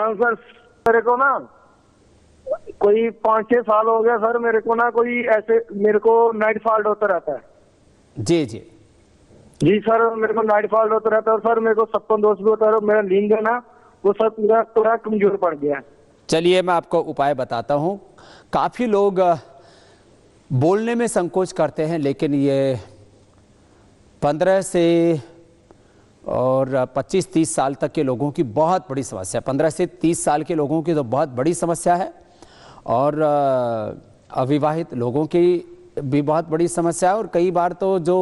हाँ सर, मेरे को ना कोई 5-6 साल हो गया सर, मेरे को ना कोई ऐसे मेरे को नाइट फॉल्ट होता रहता है। जी जी जी सर, मेरे को नाइट फॉल्ट होता रहता है और सर मेरे को सपन दोष भी होता है और मेरा नींद है ना वो सब पूरा पूरा कमजोर पड़ गया है। चलिए मैं आपको उपाय बताता हूँ। काफ़ी लोग बोलने में संकोच करते हैं, लेकिन ये 15 से और 25-30 साल तक के लोगों की बहुत बड़ी समस्या, 15 से 30 साल के लोगों की तो बहुत बड़ी समस्या है, और अविवाहित लोगों की भी बहुत बड़ी समस्या है, और कई बार तो जो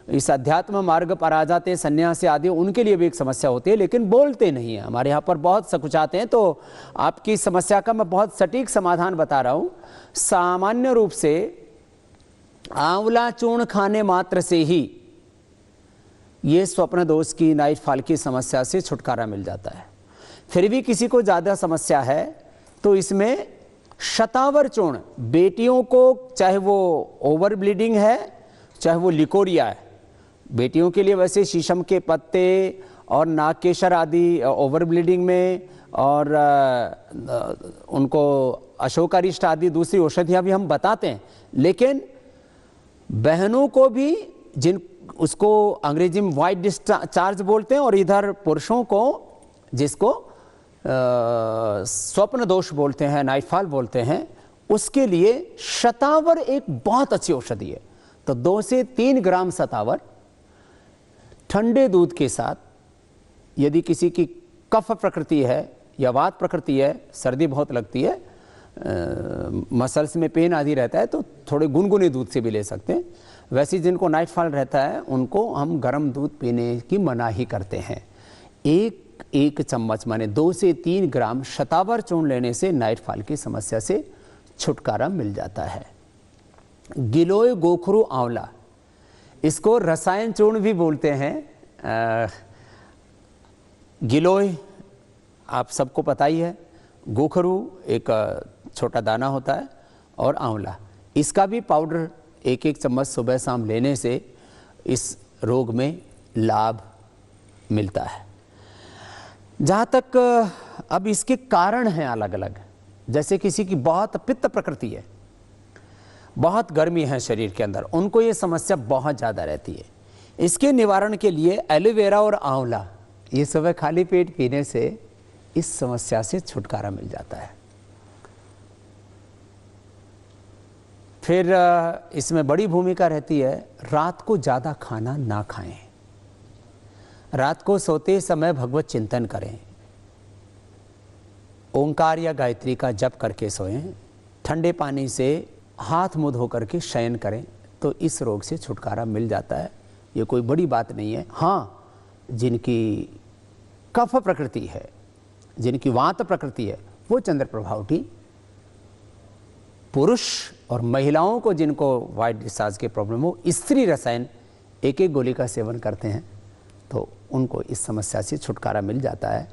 इस अध्यात्म मार्ग पर आ जाते हैं, सन्यासी आदि, उनके लिए भी एक समस्या होती है, लेकिन बोलते नहीं हैं। हमारे यहाँ पर बहुत सकुचाते हैं। तो आपकी समस्या का मैं बहुत सटीक समाधान बता रहा हूँ। सामान्य रूप से आंवला चूर्ण खाने मात्र से ही ये स्वप्न दोष की, नाइट फॉल की समस्या से छुटकारा मिल जाता है। फिर भी किसी को ज़्यादा समस्या है तो इसमें शतावर चूर्ण, बेटियों को, चाहे वो ओवर ब्लीडिंग है चाहे वो लिकोरिया है, बेटियों के लिए वैसे शीशम के पत्ते और नागकेशर आदि ओवर ब्लीडिंग में, और उनको अशोकारिष्ट आदि दूसरी औषधियाँ भी हम बताते हैं। लेकिन बहनों को भी, जिन उसको अंग्रेजी में वाइट डिस्चार्ज बोलते हैं, और इधर पुरुषों को जिसको स्वप्न दोष बोलते हैं, नाइटफॉल बोलते हैं, उसके लिए शतावर एक बहुत अच्छी औषधि है। तो 2 से 3 ग्राम शतावर ठंडे दूध के साथ, यदि किसी की कफ प्रकृति है या वात प्रकृति है, सर्दी बहुत लगती है, मसल्स में पेन आदि रहता है, तो थोड़े गुनगुने दूध से भी ले सकते हैं। वैसे जिनको नाइट फॉल रहता है उनको हम गर्म दूध पीने की मनाही करते हैं। एक चम्मच माने 2 से 3 ग्राम शतावर चूर्ण लेने से नाइट फॉल की समस्या से छुटकारा मिल जाता है। गिलोय गोखरू आंवला, इसको रसायन चूर्ण भी बोलते हैं। गिलोय आप सबको पता ही है, गोखरू एक छोटा दाना होता है, और आंवला, इसका भी पाउडर 1-1 चम्मच सुबह शाम लेने से इस रोग में लाभ मिलता है। जहाँ तक अब इसके कारण हैं अलग अलग, जैसे किसी की बहुत पित्त प्रकृति है, बहुत गर्मी है शरीर के अंदर, उनको ये समस्या बहुत ज़्यादा रहती है। इसके निवारण के लिए एलोवेरा और आंवला ये सुबह खाली पेट पीने से इस समस्या से छुटकारा मिल जाता है। फिर इसमें बड़ी भूमिका रहती है, रात को ज़्यादा खाना ना खाएं, रात को सोते समय भगवत चिंतन करें, ओंकार या गायत्री का जप करके सोएं, ठंडे पानी से हाथ मुंह धो करके शयन करें, तो इस रोग से छुटकारा मिल जाता है। ये कोई बड़ी बात नहीं है। हाँ, जिनकी कफ प्रकृति है, जिनकी वात प्रकृति है, वो चंद्र प्रभावटी, पुरुष और महिलाओं को जिनको वाइट डिस्चार्ज के प्रॉब्लम हो, स्त्री रसायन 1-1 गोली का सेवन करते हैं, तो उनको इस समस्या से छुटकारा मिल जाता है।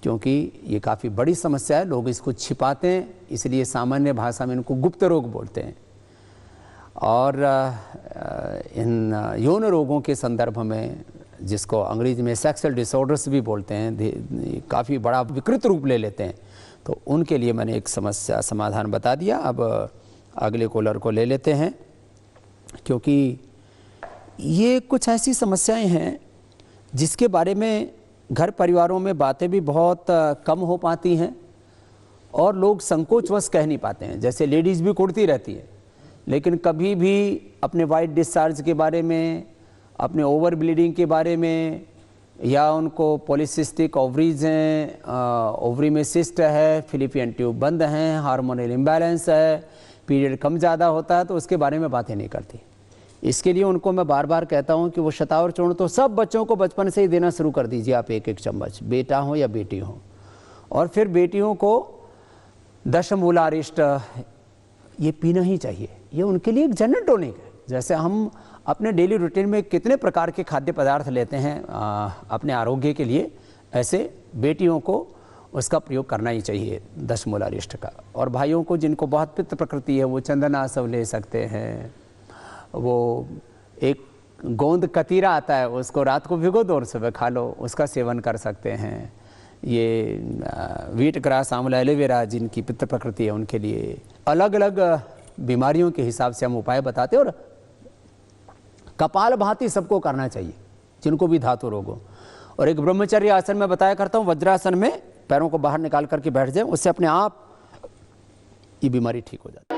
क्योंकि ये काफ़ी बड़ी समस्या है, लोग इसको छिपाते हैं, इसलिए सामान्य भाषा में इनको गुप्त रोग बोलते हैं। और इन यौन रोगों के संदर्भ में, जिसको अंग्रेजी में सेक्सुअल डिसऑर्डर्स भी बोलते हैं, काफ़ी बड़ा विकृत रूप ले लेते हैं, तो उनके लिए मैंने एक समस्या समाधान बता दिया। अब अगले कॉलर को ले लेते हैं, क्योंकि ये कुछ ऐसी समस्याएं हैं जिसके बारे में घर परिवारों में बातें भी बहुत कम हो पाती हैं, और लोग संकोचवश कह नहीं पाते हैं। जैसे लेडीज़ भी कुड़ती रहती है, लेकिन कभी भी अपने वाइट डिस्चार्ज के बारे में, अपने ओवर ब्लीडिंग के बारे में, या उनको पॉलीसिस्टिक ओवरीज हैं, ओवरी में सिस्ट है, फिलिपियन ट्यूब बंद हैं, हार्मोनल इम्बैलेंस है, पीरियड कम ज़्यादा होता है, तो उसके बारे में बातें नहीं करती। इसके लिए उनको मैं बार बार कहता हूँ कि वो शतावर चूर्ण तो सब बच्चों को बचपन से ही देना शुरू कर दीजिए आप, 1-1 चम्मच, बेटा हो या बेटी हो। और फिर बेटियों को दशमूलारिष्ट ये पीना ही चाहिए। ये उनके लिए एक जनरल टॉनिक है। जैसे हम अपने डेली रूटीन में कितने प्रकार के खाद्य पदार्थ लेते हैं अपने आरोग्य के लिए, ऐसे बेटियों को उसका प्रयोग करना ही चाहिए, दशमूलारिष्ट का। और भाइयों को जिनको बहुत पित्त प्रकृति है, वो चंदनासव ले सकते हैं। वो एक गोंद कतीरा आता है, उसको रात को भिगो दो और सुबह खा लो, उसका सेवन कर सकते हैं। ये व्हीट ग्रास, आंवला, एलोवेरा, जिनकी पित्त प्रकृति है उनके लिए अलग अलग बीमारियों के हिसाब से हम उपाय बताते हैं। और कपाल भाती सबको करना चाहिए जिनको भी धातु रोग हो। और एक ब्रह्मचर्य आसन में बताया करता हूँ, वज्रासन में पैरों को बाहर निकाल करके बैठ जाए, उससे अपने आप ये बीमारी ठीक हो जाती है।